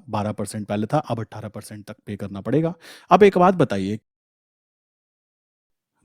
12% पहले था, अब 18% तक पे करना पड़ेगा। अब एक बात बताइए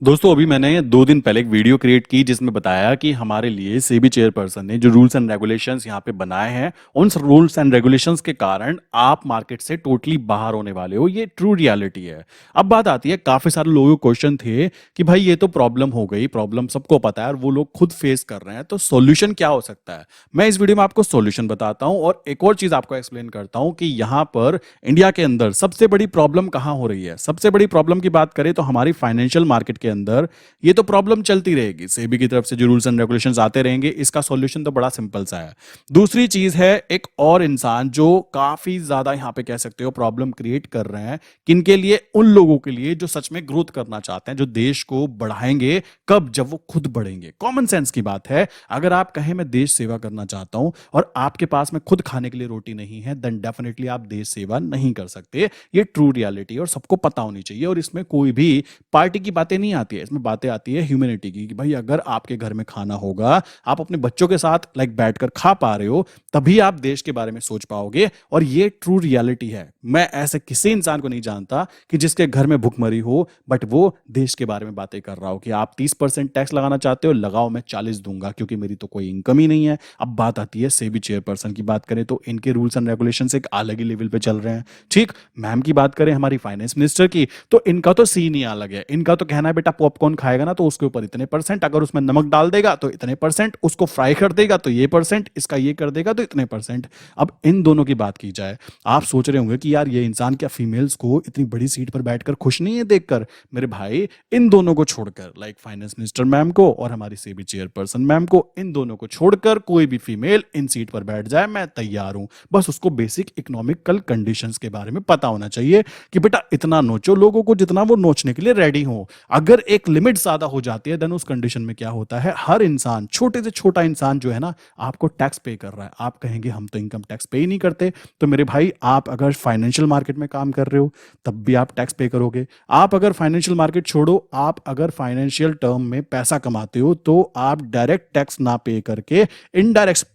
दोस्तों, अभी मैंने 2 दिन पहले एक वीडियो क्रिएट की जिसमें बताया कि हमारे लिए सेबी चेयरपर्सन ने जो रूल्स एंड रेगुलेशंस यहाँ पे बनाए हैं, उन रूल्स एंड रेगुलेशंस के कारण आप मार्केट से टोटली बाहर होने वाले हो। ये ट्रू रियलिटी है। अब बात आती है, काफी सारे लोगों को क्वेश्चन थे कि भाई ये तो प्रॉब्लम हो गई, प्रॉब्लम सबको पता है और वो लोग खुद फेस कर रहे हैं, तो सॉल्यूशन क्या हो सकता है। मैं इस वीडियो में आपको सॉल्यूशन बताता हूं और एक और चीज आपको एक्सप्लेन करता हूं कि यहाँ पर इंडिया के अंदर सबसे बड़ी प्रॉब्लम कहाँ हो रही है। सबसे बड़ी प्रॉब्लम की बात करें तो हमारी फाइनेंशियल मार्केट के अंदर ये तो प्रॉब्लम चलती रहेगी, सेबी की तरफ से जो रूल्स एंड रेगुलेशंस आते रहेंगे। इसका सॉल्यूशन तो बड़ा सिंपल सा है। दूसरी चीज है, एक और इंसान जो काफी ज्यादा यहां पे कह सकते हो प्रॉब्लम क्रिएट कर रहे हैं, किनके लिए? उन लोगों के लिए जो सच में ग्रोथ करना चाहते हैं, जो देश को बढ़ाएंगे। कब? जब वो खुद बढ़ेंगे। कॉमन सेंस की बात है। अगर आप कहें मैं देश सेवा करना चाहता हूं और आपके पास में खुद खाने के लिए रोटी नहीं है, देन डेफिनेटली आप देश सेवा नहीं कर सकते। ये ट्रू रियलिटी और सबको पता होनी चाहिए। और इसमें कोई भी पार्टी की बातें नहीं आती है, इसमें बातें आती है ह्यूमैनिटी की, कि भाई अगर आपके घर में खाना होगा, आप अपने बच्चों के साथ बैठकर खा पा रहे हो, तभी आप देश के बारे में सोच पाओगे। और ये ट्रू रियलिटी है। मैं ऐसे किसी इंसान को नहीं जानता कि जिसके घर में भुखमरी हो बट वो देश के बारे में बातें कर रहा हो कि आप 30% टैक्स लगाना चाहते हो, लगाओ, मैं 40 दूंगा क्योंकि मेरी तो कोई इनकम ही नहीं है। अब बात आती है सेबी चेयरपर्सन की। बात करें तो इनके रूल्स एंड रेगुलेशन एक अलग ही लेवल पे चल रहे हैं। ठीक, मैम की बात करें हमारी फाइनेंस मिनिस्टर की, तो इनका तो सीन ही अलग है। इनका तो कहना है बेटा पॉपकॉर्न खाएगा ना तो उसके ऊपर इतने परसेंट, अगर उसमें नमक डाल देगा तो इतने परसेंट, उसको फ्राई कर देगा तो ये परसेंट, इसका ये कर देगा तो इतने परसेंट। अब इन दोनों की बात की जाए, आप सोच रहे होंगे कि यार ये इंसान क्या फीमेल्स को इतनी बड़ी सीट पर बैठकर खुश नहीं है देखकर। मेरे भाई, इन दोनों को छोड़कर, फाइनेंस मिनिस्टर मैम को और हमारी सेबी चेयरपर्सन मैम को, इन दोनों को छोड़कर कोई भी फीमेल इन सीट पर बैठ जाए, मैं तैयार हूं। बस उसको बेसिक इकोनॉमिकल कंडीशंस के बारे में पता होना चाहिए कि बेटा इतना नोचो लोगों को जितना वो नोचने के लिए रेडी हो। अगर एक लिमिट ज्यादा हो जाती है, देन उस कंडीशन में क्या होता है, हर इंसान, छोटे से छोटा इंसान जो है ना, आपको टैक्स पे कर रहा है। आप कहेंगे हम तो इनकम टैक्स पे ही नहीं करते। तो मेरे भाई, आप अगर फाइनेंशियल मार्केट में काम कर रहे हो तब भी आप टैक्स पे करोगे। आप अगर फाइनेंशियल मार्केट छोड़ो, आप अगर फाइनेंशियल टर्म में पैसा कमाते हो तो आप डायरेक्ट टैक्स ना पे करके इनडायरेक्ट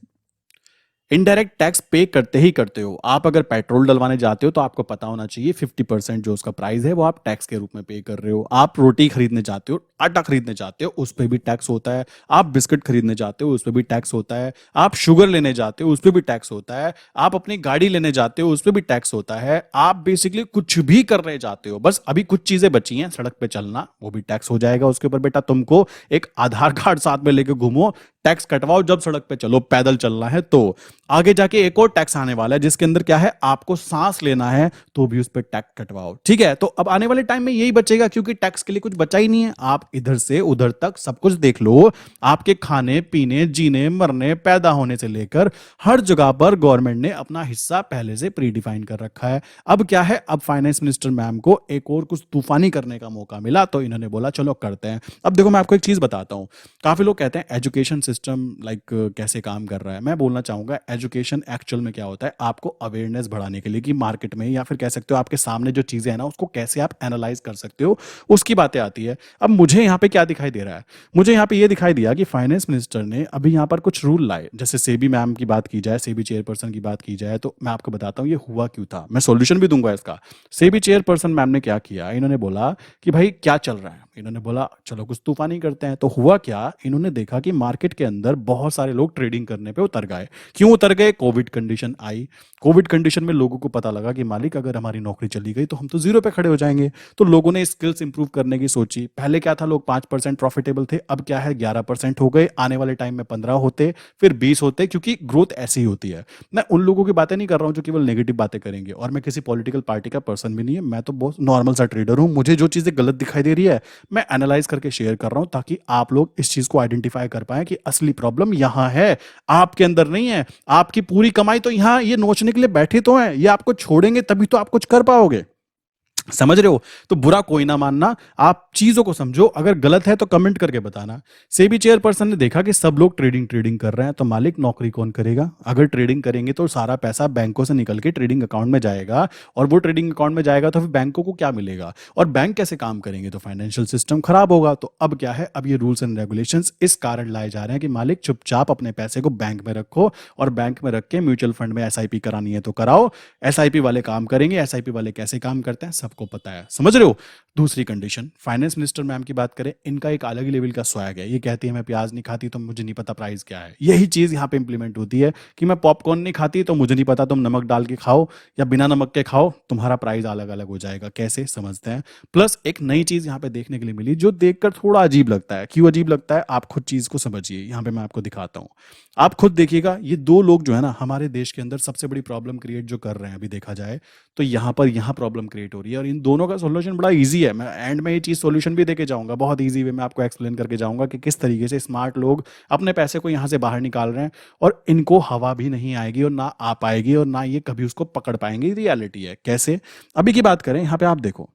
इनडायरेक्ट टैक्स पे करते ही करते हो। आप अगर पेट्रोल डलवाने जाते हो तो आपको पता होना चाहिए 50% जो उसका प्राइस है वो आप टैक्स के रूप में पे कर रहे हो। आप रोटी खरीदने जाते हो, आटा खरीदने जाते हो, उस पर भी टैक्स होता है। आप बिस्किट खरीदने जाते हो, उस पर भी टैक्स होता है। आप शुगर लेने जाते हो, उस पर भी टैक्स होता है। आप अपनी गाड़ी लेने जाते हो, उस पर भी टैक्स होता है। आप बेसिकली कुछ भी करने जाते हो, बस अभी कुछ चीजें बची हैं, सड़क पे चलना, वो भी टैक्स हो जाएगा उसके ऊपर। बेटा तुमको एक आधार कार्ड साथ में लेके घूमो, टैक्स कटवाओ जब सड़क पे चलो, पैदल चलना है तो। आगे जाके एक और टैक्स आने वाला है जिसके अंदर क्या है, आपको सांस लेना है तो भी उस पर टैक्स कटवाओ। ठीक है, तो अब आने वाले टाइम में यही बचेगा क्योंकि टैक्स के लिए कुछ बचा ही नहीं है। आप इधर से उधर तक सब कुछ देख लो, आपके खाने पीने, जीने मरने, पैदा होने से लेकर हर जगह पर गवर्नमेंट ने अपना हिस्सा पहले से प्री डिफाइन कर रखा है। अब क्या है, अब फाइनेंस मिनिस्टर मैम को एक और कुछ तूफानी करने का मौका मिला तो इन्होंने बोला चलो करते हैं। अब देखो, मैं आपको एक चीज बताता हूं। काफी लोग कहते हैं एजुकेशन सिस्टम कैसे काम कर रहा है। मैं बोलना चाहूंगा एजुकेशन एक्चुअल में क्या होता है, आपको अवेयरनेस बढ़ाने के लिए कि मार्केट में या फिर कह सकते हो आपके सामने जो चीजें हैं ना उसको कैसे आप एनालाइज कर सकते हो, उसकी बातें आती है। अब मुझे यहाँ पे क्या दिखाई दे रहा है, मुझे यहाँ पे ये दिखाई दिया कि फाइनेंस मिनिस्टर ने अभी यहाँ पर कुछ रूल लाए। जैसे सेबी मैम की बात की जाए, सेबी चेयरपर्सन की बात की जाए, तो मैं आपको बताता हूँ ये हुआ क्यों था, मैं सॉल्यूशन भी दूंगा इसका। सेबी चेयरपर्सन मैम ने क्या किया, इन्होंने बोला कि भाई क्या चल रहा है, इन्होंने बोला चलो कुछ तूफानी करते हैं। तो हुआ क्या, इन्होंने देखा कि मार्केट के अंदर बहुत सारे लोग ट्रेडिंग करने पे उतर गए। क्यों उतर गए? कोविड कंडीशन आई। कोविड कंडीशन में लोगों को पता लगा कि मालिक अगर हमारी नौकरी चली गई तो हम तो जीरो पे खड़े हो जाएंगे। तो लोगों ने स्किल्स इंप्रूव करने की सोची। पहले क्या था, लोग 5% प्रॉफिटेबल थे, अब क्या है 11% हो गए। आने वाले टाइम में 15 होते, फिर 20 होते, क्योंकि ग्रोथ ऐसी ही होती है। मैं उन लोगों की बातें नहीं कर रहा हूं जो केवल नेगेटिव बातें करेंगे, और मैं किसी पॉलिटिकल पार्टी का पर्सन भी नहीं है। मैं तो बहुत नॉर्मल सा ट्रेडर हूं। मुझे जो चीजें गलत दिखाई दे रही है मैं एनालाइज करके शेयर कर रहा हूं ताकि आप लोग इस चीज को आइडेंटिफाई कर पाए कि असली प्रॉब्लम यहां है, आपके अंदर नहीं है। आपकी पूरी कमाई तो यहां ये नोचने के लिए बैठे तो हैं, ये आपको छोड़ेंगे तभी तो आप कुछ कर पाओगे। समझ रहे हो? तो बुरा कोई ना मानना, आप चीजों को समझो, अगर गलत है तो कमेंट करके बताना। सेबी चेयरपर्सन ने देखा कि सब लोग ट्रेडिंग ट्रेडिंग कर रहे हैं, तो मालिक नौकरी कौन करेगा? अगर ट्रेडिंग करेंगे तो सारा पैसा बैंकों से निकल के ट्रेडिंग अकाउंट में जाएगा, और वो ट्रेडिंग अकाउंट में जाएगा तो फिर बैंकों को क्या मिलेगा? और बैंक कैसे काम करेंगे? तो फाइनेंशियल सिस्टम खराब होगा। तो अब क्या है, अब ये रूल्स एंड रेगुलेशंस इस कारण लाए जा रहे हैं कि मालिक चुपचाप अपने पैसे को बैंक में रखो, और बैंक में रख के म्यूचुअल फंड में एसआईपी करानी है तो कराओ। एसआईपी वाले काम करेंगे, एसआईपी वाले कैसे काम करते हैं सबको पता है, समझ रहे हो? दूसरी कंडीशन, फाइनेंस मिनिस्टर मैम की बात करें, इनका एक अलग ही लेवल का स्वैग है। ये कहती है मैं प्याज नहीं खाती तो मुझे नहीं पता प्राइस क्या है। यही चीज यहाँ पे इंप्लीमेंट होती है कि मैं पॉपकॉर्न नहीं खाती तो मुझे नहीं पता, तुम नमक डाल के खाओ या बिना नमक के खाओ, तुम्हारा प्राइस अलग अलग हो जाएगा। कैसे, समझते हैं। प्लस एक नई चीज यहाँ पे देखने के लिए मिली जो देखकर थोड़ा अजीब लगता है। क्यों अजीब लगता है? आप खुद चीज को समझिए, यहाँ पे मैं आपको दिखाता हूँ। आप खुद देखिएगा, ये दो लोग जो है ना हमारे देश के अंदर सबसे बड़ी प्रॉब्लम क्रिएट जो कर रहे हैं अभी देखा जाए तो यहाँ प्रॉब्लम क्रिएट हो रही है, और इन दोनों का सॉल्यूशन बड़ा इजी है। मैं एंड में ये चीज सॉल्यूशन भी देके जाऊंगा, बहुत इजी वे में आपको एक्सप्लेन करके जाऊंगा कि किस तरीके से स्मार्ट लोग अपने पैसे को यहाँ से बाहर निकाल रहे हैं, और इनको हवा भी नहीं आएगी और ना आ पाएगी, और ना ये कभी उसको पकड़ पाएंगे। रियलिटी है। कैसे? अभी की बात करें, यहाँ पे आप देखो,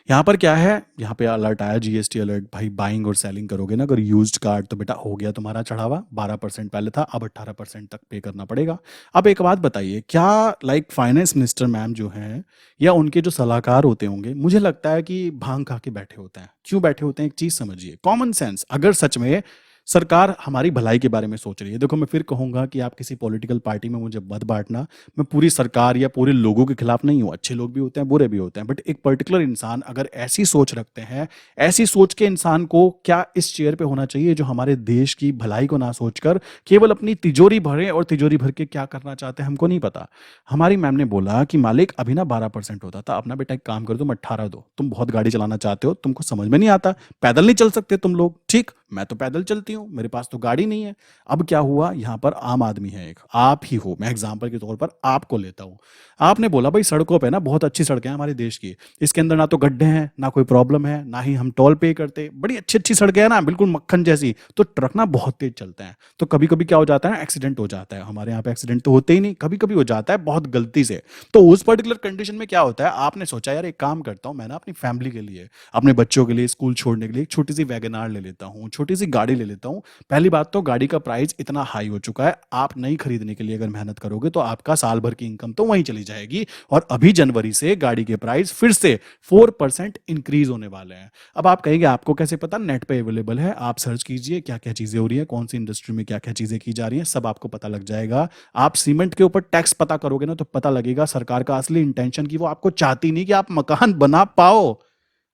यहाँ पर क्या है, यहाँ पे अलर्ट आया, जीएसटी अलर्ट। भाई बाइंग और सेलिंग करोगे ना अगर यूज्ड कार्ड तो बेटा हो गया तुम्हारा चढ़ावा। 12% पहले था, अब 18% तक पे करना पड़ेगा। अब एक बात बताइए, क्या लाइक फाइनेंस मिनिस्टर मैम जो हैं या उनके जो सलाहकार होते होंगे, मुझे लगता है कि भांग खा के बैठे होते हैं। क्यों बैठे होते हैं? एक चीज समझिए, कॉमन सेंस। अगर सच में सरकार हमारी भलाई के बारे में सोच रही है, देखो मैं फिर कहूंगा कि आप किसी पॉलिटिकल पार्टी में मुझे मत बांटना। मैं पूरी सरकार या पूरे लोगों के खिलाफ नहीं हूं, अच्छे लोग भी होते हैं, बुरे भी होते हैं, बट एक पर्टिकुलर इंसान अगर ऐसी सोच रखते हैं, ऐसी सोच के इंसान को क्या इस चेयर पे होना चाहिए जो हमारे देश की भलाई को ना सोचकर केवल अपनी तिजोरी भरे, और तिजोरी भर के क्या करना चाहते हैं हमको नहीं पता। हमारी मैम ने बोला कि मालिक अभी ना 12% होता था, अपना बेटा एक काम कर दो, 18 दो। तुम बहुत गाड़ी चलाना चाहते हो, तुमको समझ में नहीं आता, पैदल नहीं चल सकते तुम लोग, ठीक, मैं तो पैदल चलती हूँ, मेरे पास तो गाड़ी नहीं है। अब क्या हुआ, यहाँ पर आम आदमी है एक, आप ही हो, मैं एग्जाम्पल के तौर पर आपको लेता हूँ। आपने बोला भाई सड़कों पे ना बहुत अच्छी सड़कें हैं हमारे देश की, इसके अंदर ना तो गड्ढे हैं, ना कोई प्रॉब्लम है, ना ही हम टोल पे करते, बड़ी अच्छी अच्छी सड़कें हैं ना, बिल्कुल मक्खन जैसी। तो ट्रक ना बहुत तेज चलते हैं, तो कभी कभी क्या हो जाता है, एक्सीडेंट हो जाता है। हमारे यहाँ पे एक्सीडेंट तो होते ही नहीं, कभी कभी हो जाता है बहुत गलती से। तो उस पर्टिकुलर कंडीशन में क्या होता है, आपने सोचा यार एक काम करता हूँ मैं ना अपनी फैमिली के लिए, अपने बच्चों के लिए स्कूल छोड़ने के लिए एक छोटी सी वैगनार ले लेता हूँ, छोटी सी गाड़ी ले लेता हूँ। पहली बात तो गाड़ी का प्राइस इतना हाई हो चुका है, आप नई खरीदने के लिए अगर मेहनत करोगे तो आपका साल भर की इनकम तो वहीं चली जाएगी। और अभी जनवरी से गाड़ी के प्राइस फिर से 4% इंक्रीज होने वाले हैं। अब आप कहेंगे आपको कैसे पता? नेट पे अवेलेबल है, आप सर्च कीजिए क्या क्या चीजें हो रही है, कौन सी इंडस्ट्री में क्या क्या चीजें की जा रही है, सब आपको पता लग जाएगा। आप सीमेंट के ऊपर टैक्स पता करोगे ना तो पता लगेगा सरकार का असली इंटेंशन की वो आपको चाहती नहीं कि आप मकान बना पाओ।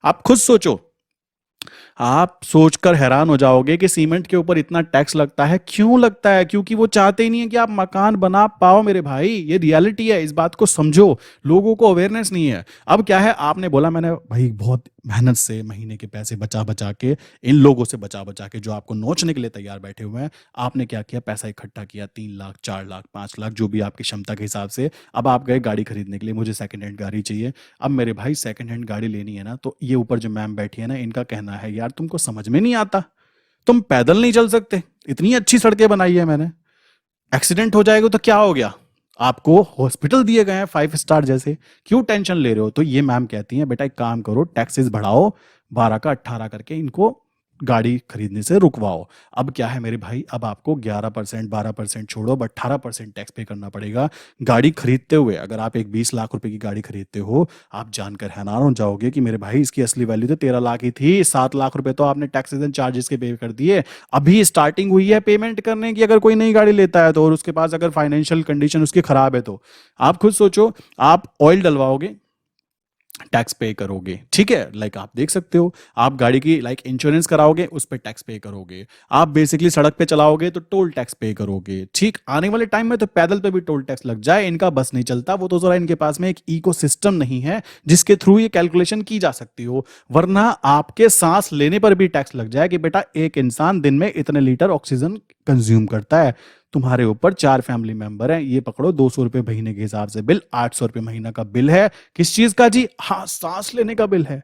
आप खुद सोचो, आप सोचकर हैरान हो जाओगे कि सीमेंट के ऊपर इतना टैक्स लगता है। क्यों लगता है? क्योंकि वो चाहते ही नहीं है कि आप मकान बना पाओ मेरे भाई। ये रियलिटी है, इस बात को समझो। लोगों को अवेयरनेस नहीं है। अब क्या है, आपने बोला मैंने भाई बहुत मेहनत से महीने के पैसे बचा बचा के, इन लोगों से बचा बचा के जो आपको नोचने के लिए तैयार बैठे हुए हैं, आपने क्या किया, पैसा इकट्ठा किया, 3 लाख 4 लाख 5 लाख जो भी आपकी क्षमता के हिसाब से। अब आप गए गाड़ी खरीदने के लिए, मुझे सेकंड हैंड गाड़ी चाहिए। अब मेरे भाई सेकंड हैंड गाड़ी लेनी है ना, तो ये ऊपर जो मैम बैठी है ना, इनका कहना है यार तुमको समझ में नहीं आता, तुम पैदल नहीं चल सकते, इतनी अच्छी सड़कें बनाई है मैंने, एक्सीडेंट हो जाएगा तो क्या हो गया, आपको हॉस्पिटल दिए गए हैं 5 स्टार जैसे, क्यों टेंशन ले रहे हो? तो ये मैम कहती हैं बेटा एक काम करो, टैक्सेस बढ़ाओ, 12 का 18 करके इनको गाड़ी खरीदने से रुकवाओ। अब क्या है मेरे भाई, अब आपको 11% 12% छोड़ो, अब 18% टैक्स पे करना पड़ेगा गाड़ी खरीदते हुए। अगर आप एक 20 लाख रुपए की गाड़ी खरीदते हो, आप जानकर हैरान हो जाओगे कि मेरे भाई इसकी असली वैल्यू तो 13 लाख ही थी, 7 लाख रुपए तो आपने टैक्सेस एंड चार्जेस के पे कर दिए। अभी स्टार्टिंग हुई है पेमेंट करने की, अगर कोई नई गाड़ी लेता है तो, और उसके पास अगर फाइनेंशियल कंडीशन उसकी खराब है तो। आप खुद सोचो, आप ऑयल डलवाओगे, टैक्स पे करोगे, ठीक है, लाइक आप देख सकते हो, आप गाड़ी की लाइक इंश्योरेंस कराओगे, उस पर टैक्स पे करोगे, आप बेसिकली सड़क पे चलाओगे तो टोल टैक्स पे करोगे, ठीक। आने वाले टाइम में तो पैदल पे भी टोल टैक्स लग जाए, इनका बस नहीं चलता। वो तो जरा इनके पास में एक इकोसिस्टम नहीं है जिसके थ्रू ये कैलकुलेशन की जा सकती हो, वरना आपके सांस लेने पर भी टैक्स लग जाए कि बेटा एक इंसान दिन में इतने लीटर ऑक्सीजन कंज्यूम करता है। तुम्हारे ऊपर 4 फैमिली मेंबर हैं, ये पकड़ो 200 रुपए महीने के हिसाब से बिल, 800 रुपए महीना का बिल है। किस चीज का जी? हाँ, सांस लेने का बिल है।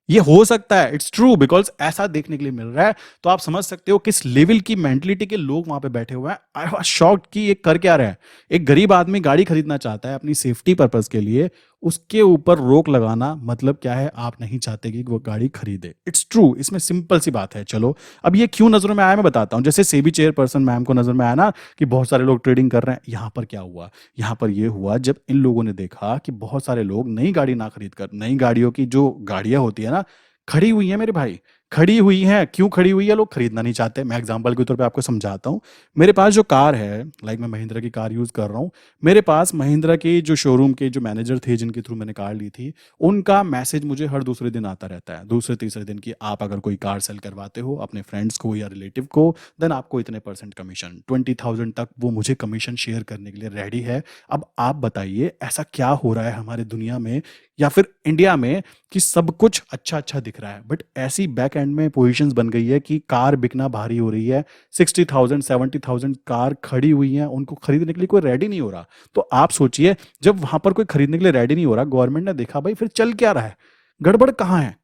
ये हो सकता है, इट्स ट्रू, बिकॉज ऐसा देखने के लिए मिल रहा है। तो आप समझ सकते हो किस लेवल की मेंटलिटी के लोग वहां पे बैठे हुए हैं। आई वाज शॉक्ड कि ये कर क्या रहे हैं। एक गरीब आदमी गाड़ी खरीदना चाहता है अपनी सेफ्टी पर्पज के लिए, उसके ऊपर रोक लगाना मतलब क्या है, आप नहीं चाहते कि वो गाड़ी खरीदे। इट्स ट्रू, इसमें सिंपल सी बात है। चलो अब ये क्यों नजरों में आया मैं बताता हूँ। जैसे सेबी चेयरपर्सन मैम को नजर में आया ना कि बहुत सारे लोग ट्रेडिंग कर रहे हैं, यहाँ पर क्या हुआ, यहाँ पर ये हुआ जब इन लोगों ने देखा कि बहुत सारे लोग नई गाड़ी ना खरीद कर, नई गाड़ियों की जो गाड़ियां होती है ना, खड़ी हुई है मेरे भाई, खड़ी हुई है। क्यों खड़ी हुई है? लोग खरीदना नहीं चाहते। मैं एग्जांपल के तौर पे आपको समझाता हूँ। मेरे पास जो कार है, लाइक मैं महिंद्रा की कार यूज कर रहा हूँ, मेरे पास महिंद्रा के जो शोरूम के जो मैनेजर थे जिनके थ्रू मैंने कार ली थी, उनका मैसेज मुझे हर दूसरे दिन आता रहता है, दूसरे तीसरे दिन, की आप अगर कोई कार सेल करवाते हो अपने फ्रेंड्स को या रिलेटिव को, देन आपको इतने परसेंट कमीशन, 20,000 तक वो मुझे कमीशन शेयर करने के लिए रेडी है। अब आप बताइए ऐसा क्या हो रहा है हमारे दुनिया में या फिर इंडिया में कि सब कुछ अच्छा अच्छा दिख रहा है, बट ऐसी बैक एंड में पोजीशंस बन गई है कि कार बिकना भारी हो रही है। 60,000 70,000 कार खड़ी हुई हैं, उनको खरीदने के लिए कोई रेडी नहीं हो रहा। तो आप सोचिए, जब वहां पर कोई खरीदने के लिए रेडी नहीं हो रहा, गवर्नमेंट ने देखा भाई फिर चल क्या रहा है, गड़बड़ कहाँ है।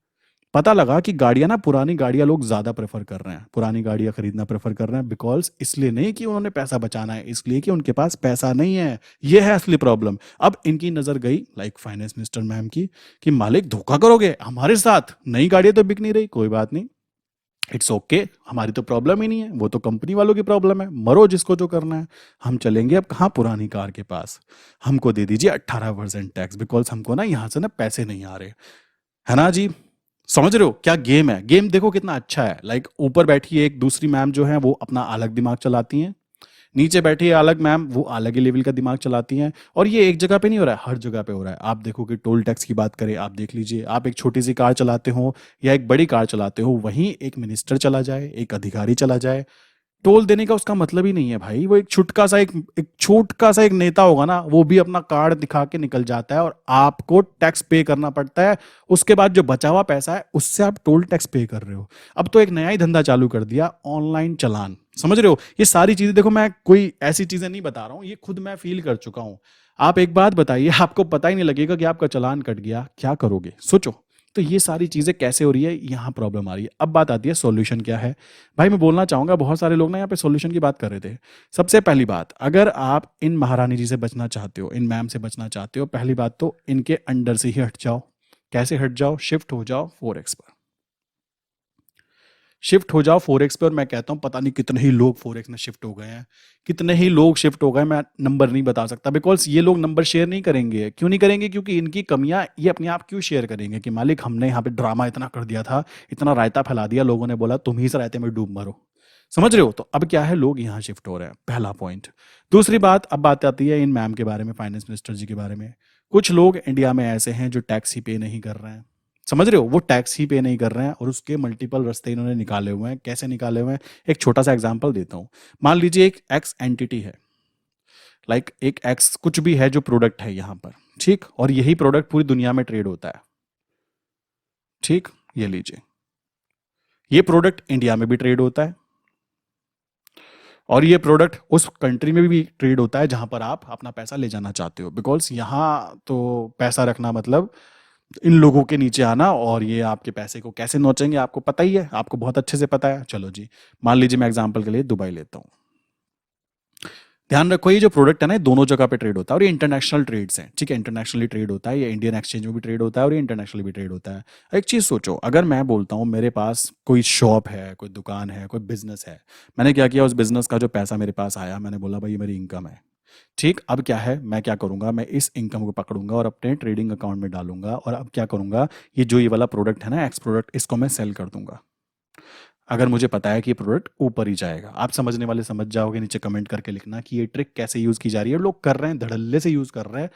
पता लगा कि गाड़ियां ना, पुरानी गाड़ियां लोग ज्यादा प्रेफर कर रहे हैं, पुरानी गाड़ियां खरीदना प्रेफर कर रहे हैं, बिकॉज इसलिए नहीं कि उन्होंने पैसा बचाना है, इसलिए कि उनके पास पैसा नहीं है। ये है असली प्रॉब्लम। अब इनकी नजर गई लाइक फाइनेंस मिनिस्टर मैम की कि मालिक धोखा करोगे हमारे साथ, नई गाड़ियां तो बिक नहीं रही, कोई बात नहीं, इट्स ओके हमारी तो प्रॉब्लम ही नहीं है, वो तो कंपनी वालों की प्रॉब्लम है, मरो जिसको जो करना है। हम चलेंगे अब कहाँ, पुरानी कार के पास, हमको दे दीजिए 18% टैक्स, बिकॉज हमको ना यहाँ से ना पैसे नहीं आ रहे, है ना जी। समझ रहे हो क्या गेम है? गेम देखो कितना अच्छा है। लाइक ऊपर बैठी एक दूसरी मैम जो है वो अपना अलग दिमाग चलाती हैं, नीचे बैठी है अलग मैम, वो अलग ही लेवल का दिमाग चलाती हैं। और ये एक जगह पे नहीं हो रहा है, हर जगह पे हो रहा है। आप देखो कि टोल टैक्स की बात करें, आप देख लीजिए, आप एक छोटी सी कार चलाते हो या एक बड़ी कार चलाते हो, वहीं एक मिनिस्टर चला जाए, एक अधिकारी चला जाए, टोल देने का उसका मतलब ही नहीं है भाई। वो एक छुटका सा एक छोटका सा एक नेता होगा ना, वो भी अपना कार्ड दिखा के निकल जाता है और आपको टैक्स पे करना पड़ता है। उसके बाद जो बचा हुआ पैसा है उससे आप टोल टैक्स पे कर रहे हो। अब तो एक नया ही धंधा चालू कर दिया, ऑनलाइन चालान। समझ रहे हो? ये सारी चीजें देखो, मैं कोई ऐसी चीजें नहीं बता रहा हूं, ये खुद मैं फील कर चुका हूं। आप एक बात बताइए, आपको पता ही नहीं लगेगा कि आपका चालान कट गया, क्या करोगे? सोचो। तो ये सारी चीजें कैसे हो रही है, यहाँ प्रॉब्लम आ रही है। अब बात आती है सॉल्यूशन क्या है। भाई मैं बोलना चाहूंगा, बहुत सारे लोग ना यहाँ पे सॉल्यूशन की बात कर रहे थे। सबसे पहली बात, अगर आप इन महारानी जी से बचना चाहते हो, इन मैम से बचना चाहते हो, पहली बात तो इनके अंडर से ही हट जाओ। कैसे हट जाओ? शिफ्ट हो जाओ फोरेक्स पर, शिफ्ट हो जाओ फोरेक्स पे। और मैं कहता हूं पता नहीं कितने ही लोग फोरेक्स में शिफ्ट हो गए हैं, कितने ही लोग शिफ्ट हो गए, मैं नंबर नहीं बता सकता, बिकॉज ये लोग नंबर शेयर नहीं करेंगे। क्यों नहीं करेंगे? क्योंकि इनकी कमियां ये अपने आप क्यों शेयर करेंगे कि मालिक हमने यहाँ पे ड्रामा इतना कर दिया था, इतना रायता फैला दिया, लोगों ने बोला तुम ही इस रायते में डूब मरो। समझ रहे हो? तो अब क्या है, लोग यहाँ शिफ्ट हो रहे हैं, पहला पॉइंट। दूसरी बात, अब बात आती है इन मैम के बारे में, फाइनेंस मिनिस्टर जी के बारे में। कुछ लोग इंडिया में ऐसे हैं जो टैक्स ही पे नहीं कर रहे हैं। समझ रहे हो? वो टैक्स ही पे नहीं कर रहे हैं और उसके मल्टीपल रास्ते इन्होंने निकाले हुए हैं। कैसे निकाले हुए हैं? एक छोटा सा एग्जांपल देता हूँ। मान लीजिए एक एक्स एंटिटी है, लाइक एक एक्स कुछ भी है जो प्रोडक्ट है यहाँ पर, ठीक, और यही प्रोडक्ट पूरी दुनिया में ट्रेड होता है, ठीक, ये लीजिए, ये प्रोडक्ट इंडिया में भी ट्रेड होता है और ये प्रोडक्ट उस कंट्री में भी ट्रेड होता है जहां पर आप अपना पैसा ले जाना चाहते हो, बिकॉज यहाँ तो पैसा रखना मतलब इन लोगों के नीचे आना, और ये आपके पैसे को कैसे नोचेंगे आपको पता ही है, आपको बहुत अच्छे से पता है। चलो जी, मान लीजिए मैं एग्जांपल के लिए दुबई लेता हूँ। ध्यान रखो ये जो प्रोडक्ट है ना, ये दोनों जगह पे ट्रेड होता है और ये इंटरनेशनल ट्रेड्स हैं, ठीक है, इंटरनेशनली ट्रेड होता है, ये इंडियन एक्सचेंज में भी ट्रेड होता है और ये इंटरनेशनली भी ट्रेड होता है। एक चीज सोचो, अगर मैं बोलता हूँ मेरे पास कोई शॉप है, कोई दुकान है, कोई बिजनेस है, मैंने क्या किया, उस बिजनेस का जो पैसा मेरे पास आया, मैंने बोला भाई ये मेरी इनकम है, ठीक। अब क्या है, मैं क्या करूंगा, मैं इस इनकम को पकड़ूंगा और अपने ट्रेडिंग अकाउंट में डालूंगा और अब क्या करूंगा, ये वाला प्रोडक्ट है ना, एक्स प्रोडक्ट, इसको मैं सेल कर दूंगा। अगर मुझे पता है कि ये प्रोडक्ट ऊपर ही जाएगा, आप समझने वाले समझ जाओगे, नीचे कमेंट करके लिखना कि ये ट्रिक कैसे यूज की जा रही है। लोग कर रहे हैं, धड़ल्ले से यूज कर रहे हैं,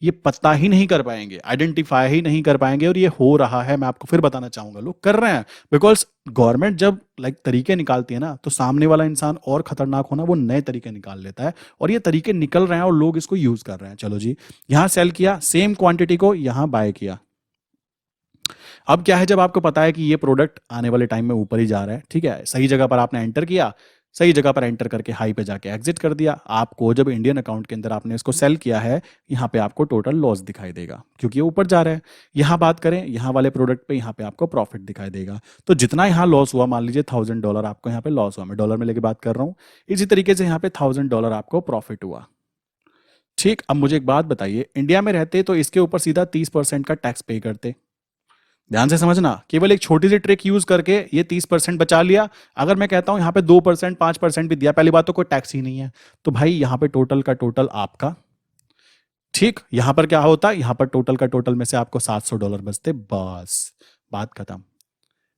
ये पता ही नहीं कर पाएंगे, आइडेंटिफाई ही नहीं कर पाएंगे, और ये हो रहा है। मैं आपको फिर बताना चाहूंगा, लोग कर रहे हैं, बिकॉज गवर्नमेंट जब लाइक तरीके निकालती है ना, तो सामने वाला इंसान और खतरनाक होना, वो नए तरीके निकाल लेता है, और ये तरीके निकल रहे हैं और लोग इसको यूज कर रहे हैं। चलो जी, यहाँ सेल किया, सेम क्वांटिटी को यहाँ बाय किया। अब क्या है, जब आपको पता है कि ये प्रोडक्ट आने वाले टाइम में ऊपर ही जा रहा है, ठीक है, सही जगह पर आपने एंटर किया, सही जगह पर एंटर करके हाई पे जाके एग्जिट कर दिया। आपको जब इंडियन अकाउंट के अंदर आपने इसको सेल किया है, यहाँ पे आपको टोटल लॉस दिखाई देगा क्योंकि ये ऊपर जा रहा है। यहाँ बात करें यहाँ वाले प्रोडक्ट पे, यहाँ पे आपको प्रॉफिट दिखाई देगा। तो जितना यहाँ लॉस हुआ, मान लीजिए $1000 आपको यहाँ पे लॉस हुआ, मैं डॉलर में लेके बात कर रहा हूँ, इसी तरीके से यहाँ पे $1000 आपको प्रॉफिट हुआ, ठीक, अब मुझे एक बात बताइए, इंडिया में रहते तो इसके ऊपर सीधा 30% का टैक्स पे करते। ध्यान से समझना, केवल एक छोटी सी ट्रिक यूज करके ये 30% बचा लिया। अगर मैं कहता हूं यहाँ पे 2% 5% भी दिया, पहली बात तो कोई टैक्स ही नहीं है, तो भाई यहाँ पे टोटल का टोटल आपका। ठीक, यहां पर क्या होता है, यहां पर टोटल का टोटल में से आपको $700 बचते, बस बात खत्म।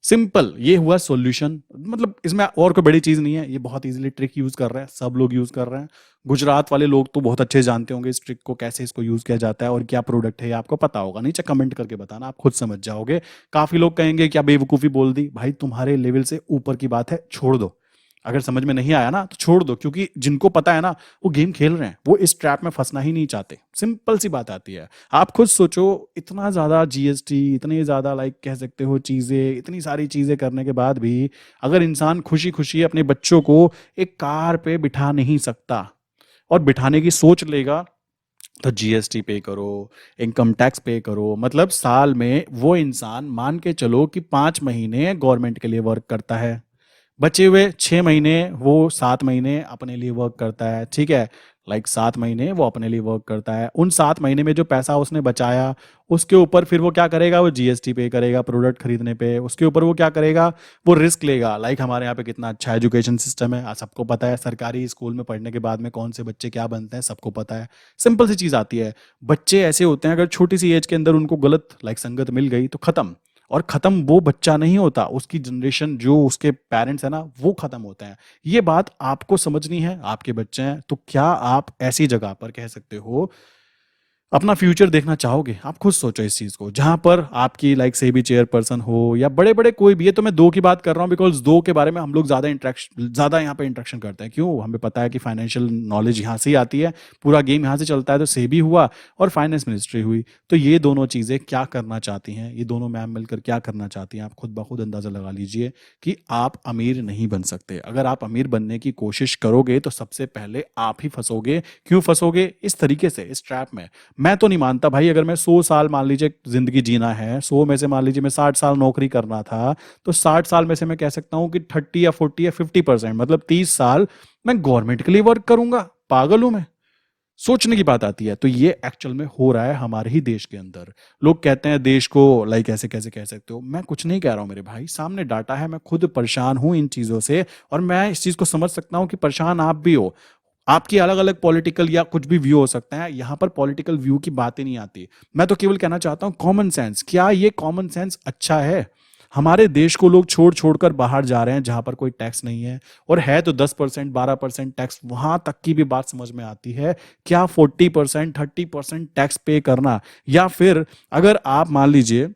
सिंपल, ये हुआ सॉल्यूशन। मतलब इसमें और कोई बड़ी चीज नहीं है, ये बहुत इजीली ट्रिक यूज कर रहे हैं, सब लोग यूज कर रहे हैं। गुजरात वाले लोग तो बहुत अच्छे जानते होंगे इस ट्रिक को, कैसे इसको यूज किया जाता है और क्या प्रोडक्ट है, ये आपको पता होगा। नीचे कमेंट करके बताना, आप खुद समझ जाओगे। काफी लोग कहेंगे क्या बेवकूफी बोल दी, भाई तुम्हारे लेवल से ऊपर की बात है, छोड़ दो। अगर समझ में नहीं आया ना तो छोड़ दो, क्योंकि जिनको पता है ना वो गेम खेल रहे हैं, वो इस ट्रैप में फंसना ही नहीं चाहते। सिंपल सी बात आती है। आप खुद सोचो, इतना ज्यादा जीएसटी, इतनी ज्यादा लाइक कह सकते हो चीजें, इतनी सारी चीजें करने के बाद भी अगर इंसान खुशी खुशी अपने बच्चों को एक कार पे बिठा नहीं सकता और बिठाने की सोच लेगा, तो जीएसटी पे करो, इनकम टैक्स पे करो। मतलब साल में वो इंसान मान के चलो कि 5 महीने गवर्नमेंट के लिए वर्क करता है, बचे हुए 6 महीने वो 7 महीने अपने लिए वर्क करता है। ठीक है, लाइक 7 महीने वो अपने लिए वर्क करता है। उन 7 महीने में जो पैसा उसने बचाया, उसके ऊपर फिर वो क्या करेगा, वो जीएसटी पे करेगा प्रोडक्ट खरीदने पे। उसके ऊपर वो क्या करेगा, वो रिस्क लेगा। लाइक हमारे यहाँ पे कितना अच्छा एजुकेशन सिस्टम है, सबको पता है। सरकारी स्कूल में पढ़ने के बाद में कौन से बच्चे क्या बनते हैं, सबको पता है। सिंपल सी चीज आती है, बच्चे ऐसे होते हैं, अगर छोटी सी एज के अंदर उनको गलत लाइक संगत मिल गई तो खत्म। और खत्म वो बच्चा नहीं होता, उसकी जनरेशन, जो उसके पेरेंट्स है ना, वो खत्म होते हैं। ये बात आपको समझनी है। आपके बच्चे हैं तो क्या आप ऐसी जगह पर कह सकते हो अपना फ्यूचर देखना चाहोगे? आप खुद सोचो इस चीज को, जहां पर आपकी लाइक सेबी चेयरपर्सन हो या बड़े बड़े कोई भी। ये तो मैं दो की बात कर रहा हूँ, बिकॉज दो के बारे में हम लोग ज्यादा यहाँ पे इंटरेक्शन करते हैं। क्यों? हमें पता है कि फाइनेंशियल नॉलेज यहाँ से ही आती है, पूरा गेम यहाँ से चलता है। तो सेबी हुआ और फाइनेंस मिनिस्ट्री हुई, तो ये दोनों चीजें क्या करना चाहती हैं, ये दोनों मैम मिलकर क्या करना चाहती हैं, आप खुद ब खुद अंदाजा लगा लीजिए कि आप अमीर नहीं बन सकते। अगर आप अमीर बनने की कोशिश करोगे तो सबसे पहले आप ही फंसोगे। क्यों फंसोगे? इस तरीके से, इस ट्रैप में। मैं तो नहीं मानता भाई, अगर मैं 100 साल मान लीजिए जिंदगी जीना है, 100 में से मान लीजिए मैं 60 साल नौकरी करना था, तो 60 साल में से मैं कह सकता हूं कि 30 या 40 या 50% मतलब 30 साल मैं गवर्नमेंट के लिए वर्क करूंगा। पागल हूं मैं? सोचने की बात आती है। तो ये एक्चुअल में हो रहा है हमारे ही देश के अंदर। लोग कहते हैं देश को लाइक ऐसे कैसे कह सकते हो, मैं कुछ नहीं कह रहा हूं मेरे भाई, सामने डाटा है। मैं खुद परेशान हूं इन चीजों से, और मैं इस चीज को समझ सकता हूं कि परेशान आप भी हो। आपकी अलग अलग पॉलिटिकल या कुछ भी व्यू हो सकता है, यहां पर पॉलिटिकल व्यू की बातें नहीं आती। मैं तो केवल कहना चाहता हूं कॉमन सेंस। क्या ये कॉमन सेंस अच्छा है? हमारे देश को लोग छोड़ छोड़कर बाहर जा रहे हैं जहां पर कोई टैक्स नहीं है, और है तो 10% 12% टैक्स, वहां तक की भी बात समझ में आती है। क्या 40% 30% टैक्स पे करना, या फिर अगर आप मान लीजिए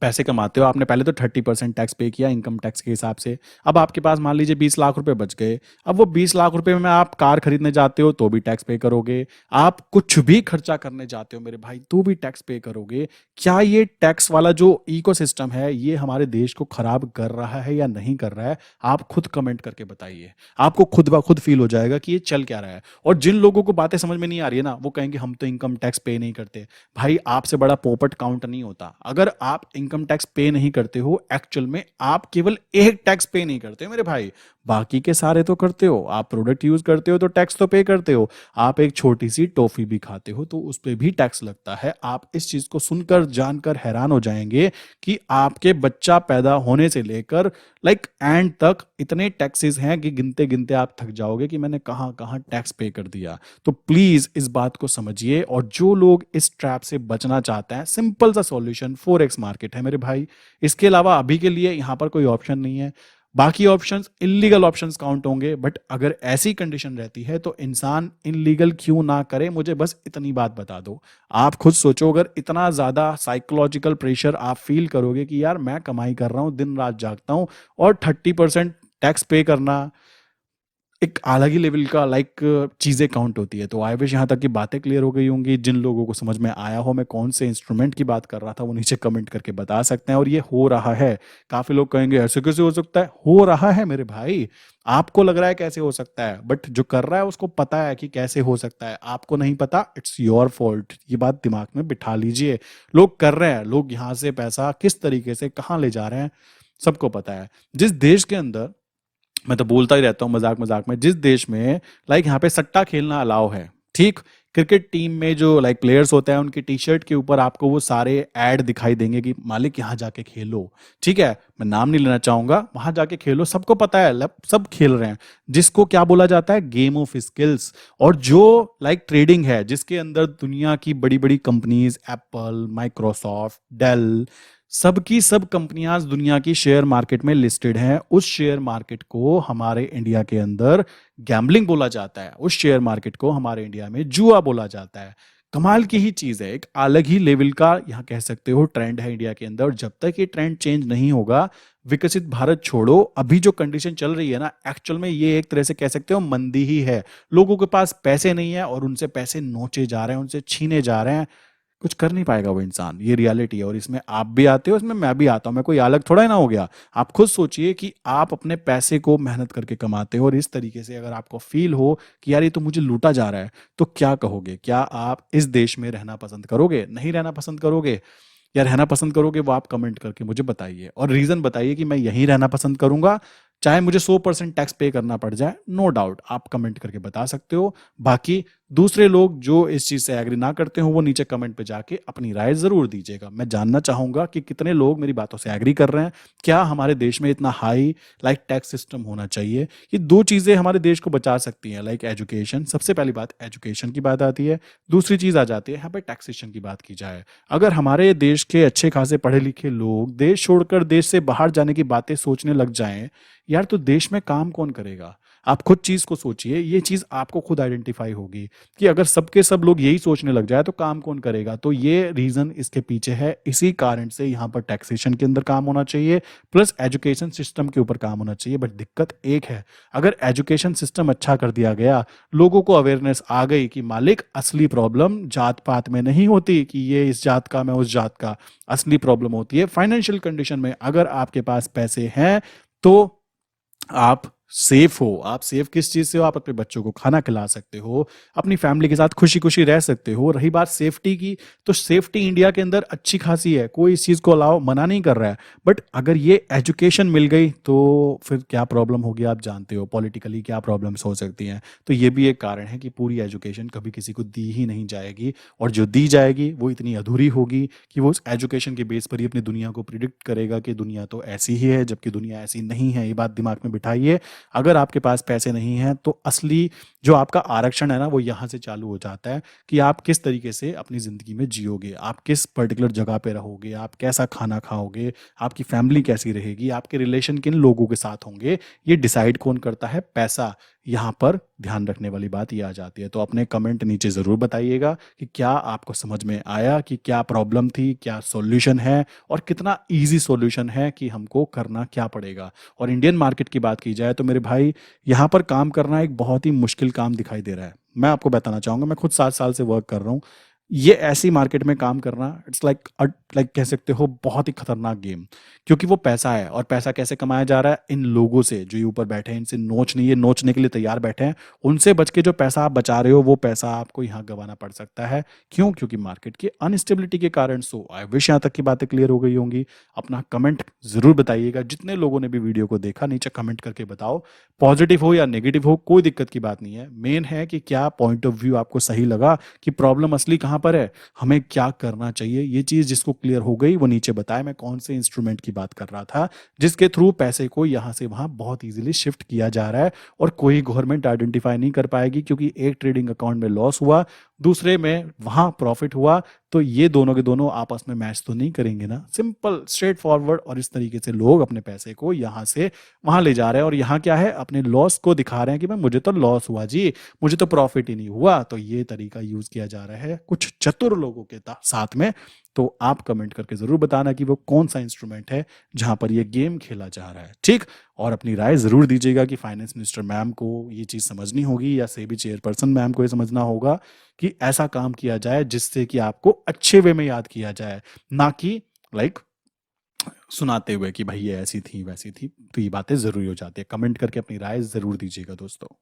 पैसे कमाते हो, आपने पहले तो 30% टैक्स पे किया इनकम टैक्स के हिसाब से, अब आपके पास मान लीजिए 20 लाख रुपए बच गए। अब वो 20 लाख रुपए में आप कार खरीदने जाते हो तो भी टैक्स पे करोगे, आप कुछ भी खर्चा करने जाते हो मेरे भाई तो भी टैक्स पे करोगे। क्या ये टैक्स वाला जो इकोसिस्टम है ये हमारे देश को खराब कर रहा है या नहीं कर रहा है? आप खुद कमेंट करके बताइए। आपको खुद ब खुद फील हो जाएगा कि ये चल क्या रहा है। और जिन लोगों को बातें समझ में नहीं आ रही है ना, वो कहेंगे हम तो इनकम टैक्स पे नहीं करते। भाई आपसे बड़ा पोपट काउंट नहीं होता। अगर आप इनकम टैक्स पे नहीं करते हो, एक्चुअल में आप केवल एक टैक्स पे नहीं करते हो मेरे भाई, बाकी के सारे तो करते हो। आप प्रोडक्ट यूज करते हो तो टैक्स तो पे करते हो। आप एक छोटी सी टॉफी भी खाते हो तो उस पे भी टैक्स लगता है। आप इस चीज को सुनकर जानकर हैरान हो जाएंगे कि आपके बच्चा पैदा होने से लेकर लाइक एंड तक इतने टैक्सेस हैं कि गिनते गिनते आप थक जाओगे कि मैंने कहां कहां टैक्स पे कर दिया। तो प्लीज इस बात को समझिए। और जो लोग इस ट्रैप से बचना चाहते हैं, सिंपल सा सॉल्यूशन फोरेक्स मार्केट है मेरे भाई। इसके अलावा अभी के लिए यहां पर कोई ऑप्शन नहीं है। बाकी ऑप्शंस इलीगल ऑप्शंस काउंट होंगे, बट अगर ऐसी कंडीशन रहती है तो इंसान इलीगल क्यों ना करे? मुझे बस इतनी बात बता दो। आप खुद सोचो, अगर इतना ज्यादा साइकोलॉजिकल प्रेशर आप फील करोगे कि यार मैं कमाई कर रहा हूं, दिन रात जागता हूं, और 30% टैक्स पे करना एक अलग ही लेवल का लाइक चीजें काउंट होती है। तो आई विश यहाँ तक की बातें क्लियर हो गई होंगी। जिन लोगों को समझ में आया हो मैं कौन से इंस्ट्रूमेंट की बात कर रहा था, वो नीचे कमेंट करके बता सकते हैं। और ये हो रहा है। काफी लोग कहेंगे ऐसे कैसे हो सकता है, हो रहा है मेरे भाई। आपको लग रहा है कैसे हो सकता है, बट जो कर रहा है उसको पता है कि कैसे हो सकता है। आपको नहीं पता, इट्स योर फॉल्ट। ये बात दिमाग में बिठा लीजिए। लोग कर रहे हैं, लोग यहाँ से पैसा किस तरीके से कहाँ ले जा रहे हैं सबको पता है। जिस देश के अंदर, मैं तो बोलता ही रहता हूँ मजाक मजाक में, जिस देश में लाइक यहाँ पे सट्टा खेलना अलाउ है, ठीक, क्रिकेट टीम में जो लाइक प्लेयर्स होते हैं उनकी टी शर्ट के ऊपर आपको वो सारे ऐड दिखाई देंगे कि मालिक यहाँ जाके खेलो। ठीक है, मैं नाम नहीं लेना चाहूंगा, वहां जाके खेलो, सबको पता है, सब खेल रहे हैं, जिसको क्या बोला जाता है, गेम ऑफ स्किल्स। और जो लाइक ट्रेडिंग है जिसके अंदर दुनिया की बड़ी बड़ी कंपनीज, एप्पल, माइक्रोसॉफ्ट, डेल, सबकी सब कंपनियां दुनिया की शेयर मार्केट में लिस्टेड हैं, उस शेयर मार्केट को हमारे इंडिया के अंदर गैम्बलिंग बोला जाता है, उस शेयर मार्केट को हमारे इंडिया में जुआ बोला जाता है। कमाल की ही चीज है, एक अलग ही लेवल का यहाँ कह सकते हो ट्रेंड है इंडिया के अंदर। और जब तक ये ट्रेंड चेंज नहीं होगा, विकसित भारत छोड़ो, अभी जो कंडीशन चल रही है ना, एक्चुअल में ये एक तरह से कह सकते हो मंदी ही है। लोगों के पास पैसे नहीं है और उनसे पैसे नोचे जा रहे हैं, उनसे छीने जा रहे हैं, कुछ कर नहीं पाएगा वो इंसान, ये रियलिटी है। और इसमें आप भी आते हो, इसमें मैं भी आता हूं, मैं कोई अलग थोड़ा ही ना हो गया। आप खुद सोचिए कि आप अपने पैसे को मेहनत करके कमाते हो और इस तरीके से अगर आपको फील हो कि यार ये तो मुझे लूटा जा रहा है, तो क्या कहोगे? क्या आप इस देश में रहना पसंद करोगे? नहीं रहना पसंद करोगे? या रहना पसंद करोगे? वो आप कमेंट करके मुझे बताइए और रीजन बताइए कि मैं यहीं रहना पसंद करूंगा, चाहे मुझे 100% टैक्स पे करना पड़ जाए। नो डाउट आप कमेंट करके बता सकते हो। बाकी दूसरे लोग जो इस चीज से एग्री ना करते हो, वो नीचे कमेंट पे जाके अपनी राय जरूर दीजिएगा। मैं जानना चाहूंगा कि कितने लोग मेरी बातों से एग्री कर रहे हैं। क्या हमारे देश में इतना हाई लाइक टैक्स सिस्टम होना चाहिए? ये दो चीजें हमारे देश को बचा सकती हैं, लाइक एजुकेशन। सबसे पहली बात एजुकेशन की बात आती है, दूसरी चीज आ जाती है यहाँ पे टैक्सेशन की बात की जाए। अगर हमारे देश के अच्छे खासे पढ़े लिखे लोग देश छोड़कर देश से बाहर जाने की बातें सोचने लग जाएं, यार तो देश में काम कौन करेगा? आप खुद चीज को सोचिए, ये चीज आपको खुद आइडेंटिफाई होगी कि अगर सबके सब लोग यही सोचने लग जाए तो काम कौन करेगा। तो ये रीजन इसके पीछे है, इसी कारण से यहाँ पर टैक्सेशन के अंदर काम होना चाहिए, प्लस एजुकेशन सिस्टम के ऊपर काम होना चाहिए। बट दिक्कत एक है, अगर एजुकेशन सिस्टम अच्छा कर दिया गया, लोगों को अवेयरनेस आ गई कि मालिक असली प्रॉब्लम जात पात में नहीं होती कि ये इस जात का मैं उस जात का, असली प्रॉब्लम होती है फाइनेंशियल कंडीशन में। अगर आपके पास पैसे हैं तो आप सेफ हो। आप सेफ किस चीज से हो? आप अपने बच्चों को खाना खिला सकते हो, अपनी फैमिली के साथ खुशी खुशी रह सकते हो। रही बात सेफ्टी की, तो सेफ्टी इंडिया के अंदर अच्छी खासी है, कोई इस चीज को अलाउ मना नहीं कर रहा है। बट अगर ये एजुकेशन मिल गई तो फिर क्या प्रॉब्लम होगी आप जानते हो, पॉलिटिकली क्या प्रॉब्लम्स हो सकती हैं। तो ये भी एक कारण है कि पूरी एजुकेशन कभी किसी को दी ही नहीं जाएगी, और जो दी जाएगी वो इतनी अधूरी होगी कि वो उस एजुकेशन के बेस पर ही अपनी दुनिया को प्रिडिक्ट करेगा कि दुनिया तो ऐसी ही है, जबकि दुनिया ऐसी नहीं है। ये बात दिमाग में बिठाइए। अगर आपके पास पैसे नहीं हैं तो असली जो आपका आरक्षण है ना, वो यहाँ से चालू हो जाता है कि आप किस तरीके से अपनी जिंदगी में जियोगे, आप किस पर्टिकुलर जगह पे रहोगे, आप कैसा खाना खाओगे, आपकी फैमिली कैसी रहेगी, आपके रिलेशन किन लोगों के साथ होंगे, ये डिसाइड कौन करता है? पैसा। यहाँ पर ध्यान रखने वाली बात ये आ जाती है। तो अपने कमेंट नीचे जरूर बताइएगा कि क्या आपको समझ में आया, कि क्या प्रॉब्लम थी, क्या सॉल्यूशन है, और कितना इजी सॉल्यूशन है कि हमको करना क्या पड़ेगा। और इंडियन मार्केट की बात की जाए तो मेरे भाई, यहाँ पर काम करना एक बहुत ही मुश्किल काम दिखाई दे रहा है। मैं आपको बताना चाहूंगा, मैं खुद 7 साल से वर्क कर रहा हूँ। ये ऐसी मार्केट में काम करना, इट्स लाइक कह सकते हो बहुत ही खतरनाक गेम। क्योंकि वो पैसा है, और पैसा कैसे कमाया जा रहा है? इन लोगों से जो ये ऊपर बैठे हैं, इनसे नोच नहीं, ये नोचने के लिए तैयार बैठे हैं। उनसे बच के जो पैसा आप बचा रहे हो, वो पैसा आपको यहाँ गंवाना पड़ सकता है। क्यों? क्योंकि मार्केट की अनस्टेबिलिटी के कारण। सो आई विश यहाँ तक की बातें क्लियर हो गई होंगी। अपना कमेंट जरूर बताइएगा। जितने लोगों ने भी वीडियो को देखा, नीचे कमेंट करके बताओ, पॉजिटिव हो या नेगेटिव हो, कोई दिक्कत की बात नहीं है। मेन है कि क्या पॉइंट ऑफ व्यू आपको सही लगा, कि प्रॉब्लम असली कहाँ पर है, हमें क्या करना चाहिए। ये चीज जिसको क्लियर हो गई वो नीचे बताए मैं कौन से इंस्ट्रूमेंट की बात कर रहा था, जिसके थ्रू पैसे को यहां से वहां बहुत इजीली शिफ्ट किया जा रहा है, और कोई गवर्नमेंट आइडेंटिफाई नहीं कर पाएगी। क्योंकि एक ट्रेडिंग अकाउंट में लॉस हुआ, दूसरे में वहां प्रॉफिट हुआ, तो ये दोनों के दोनों आपस में मैच तो नहीं करेंगे ना। Simple straight forward. और इस तरीके से लोग अपने पैसे को यहां से वहां ले जा रहे हैं, और यहाँ क्या है, अपने लॉस को दिखा रहे हैं कि भाई मुझे तो लॉस हुआ जी, मुझे तो प्रॉफिट ही नहीं हुआ। तो ये तरीका यूज किया जा रहा है कुछ चतुर लोगों के साथ में। तो आप कमेंट करके जरूर बताना कि वो कौन सा इंस्ट्रूमेंट है जहां पर ये गेम खेला जा रहा है, ठीक। और अपनी राय जरूर दीजिएगा कि फाइनेंस मिनिस्टर मैम को ये चीज समझनी होगी, या सेबी चेयरपर्सन मैम को ये समझना होगा कि ऐसा काम किया जाए जिससे कि आपको अच्छे वे में याद किया जाए, ना कि लाइक सुनाते हुए कि भाई ये ऐसी थी वैसी थी। तो ये बातें जरूरी हो जाती है। कमेंट करके अपनी राय जरूर दीजिएगा दोस्तों।